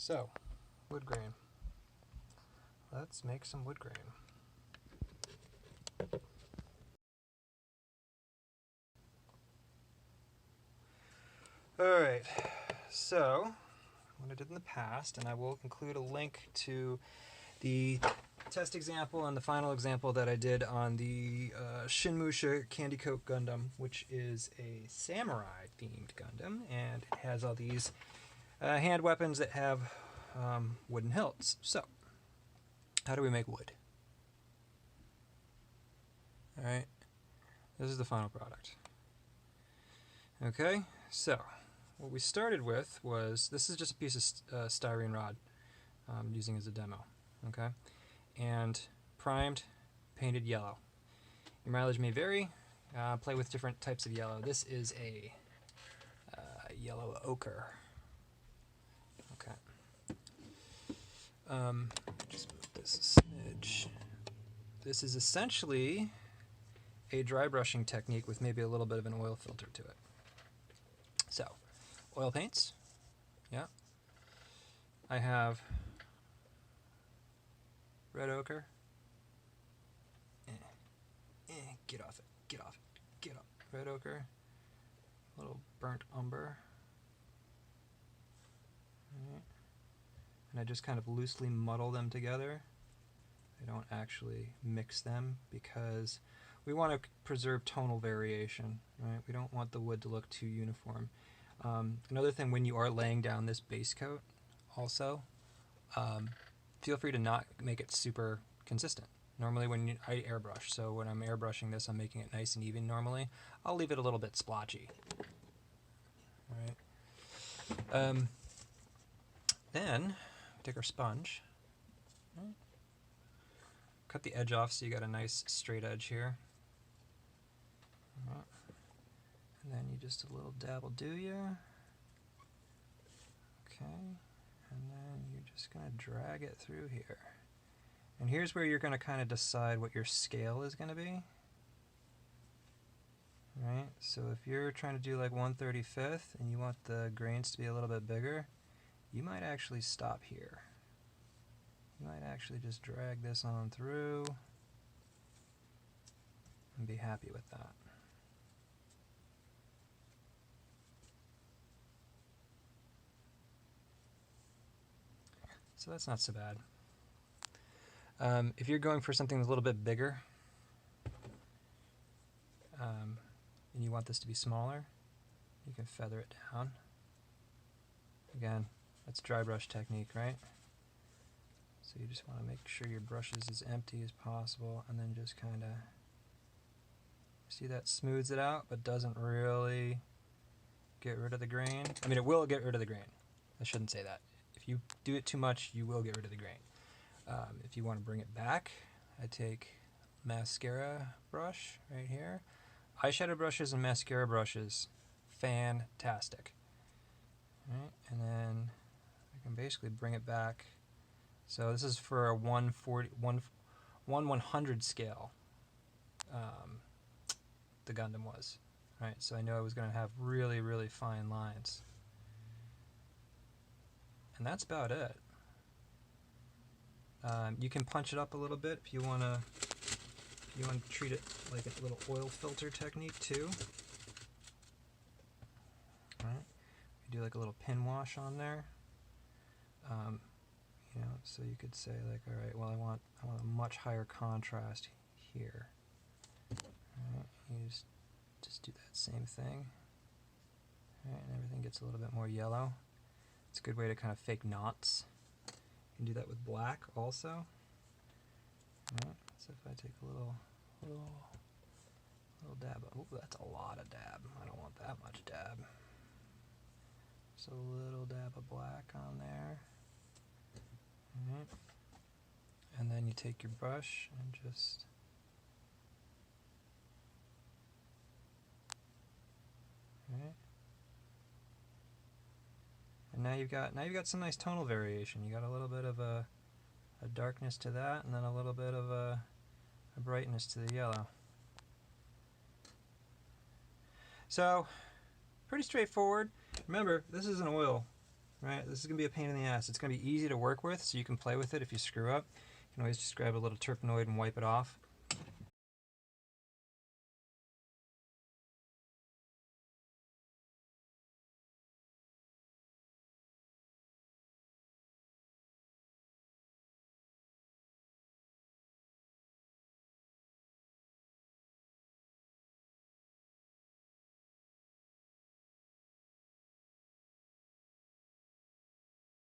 So, wood grain. Let's make some wood grain. Alright, so what I did in the past, and I will include a link to the test example and the final example that I did on the Shinmusha Candy Coat Gundam, which is a samurai themed Gundam, and it has all these hand weapons that have wooden hilts. So, how do we make wood? Alright, this is the final product. Okay, so what we started with was, this is just a piece of styrene rod I'm using as a demo, okay? And primed, painted yellow. Your mileage may vary. Play with different types of yellow. This is a yellow ochre. Okay. Just move this a smidge. This is essentially a dry brushing technique with maybe a little bit of an oil filter to it. So, oil paints. Yeah. I have red ochre. Get off it. Get off it. Get off. Red ochre. A little burnt umber. Right. And I just kind of loosely muddle them together. I don't actually mix them because we want to preserve tonal variation, right? We don't want the wood to look too uniform. Another thing, when you are laying down this base coat, also, feel free to not make it super consistent. Normally when I airbrush, so when I'm airbrushing this, I'm making it nice and even normally. I'll leave it a little bit splotchy. All right. Then, we take our sponge. Right. Cut the edge off so you got a nice straight edge here. Right. And then you just a little dab will do you. Okay. And then you're just going to drag it through here. And here's where you're going to kind of decide what your scale is going to be. Right? So if you're trying to do like 1/35 and you want the grains to be a little bit bigger, you might actually stop here. You might actually just drag this on through and be happy with that. So that's not so bad. If you're going for something that's a little bit bigger, and you want this to be smaller, you can feather it down. Again, that's dry brush technique, right? So you just want to make sure your brush is as empty as possible, and then just kind of, see that smooths it out, but doesn't really get rid of the grain. I mean, it will get rid of the grain. I shouldn't say that. If you do it too much, you will get rid of the grain. If you want to bring it back, I take mascara brush right here. Eyeshadow brushes and mascara brushes, fantastic. Right, and then I can basically bring it back. So this is for a 1/100 scale. The Gundam was, right? So I know I was going to have really, really fine lines. And that's about it. You can punch it up a little bit if you want to. You want to treat it like a little oil filter technique too. All right, you do like a little pin wash on there. You know, so you could say like, all right, well, I want a much higher contrast here. All right, you just do that same thing. All right, and everything gets a little bit more yellow. It's a good way to kind of fake knots. You can do that with black also. All right, so if I take a little dab, oh, that's a lot of dab. I don't want that much dab. So a little dab of black on there. All right. And then you take your brush and just right. And now you've got some nice tonal variation. You got a little bit of a darkness to that, and then a little bit of a brightness to the yellow. So, pretty straightforward. Remember, this is an oil right? This is going to be a pain in the ass. It's going to be easy to work with, so you can play with it if you screw up. You can always just grab a little Turpenoid and wipe it off.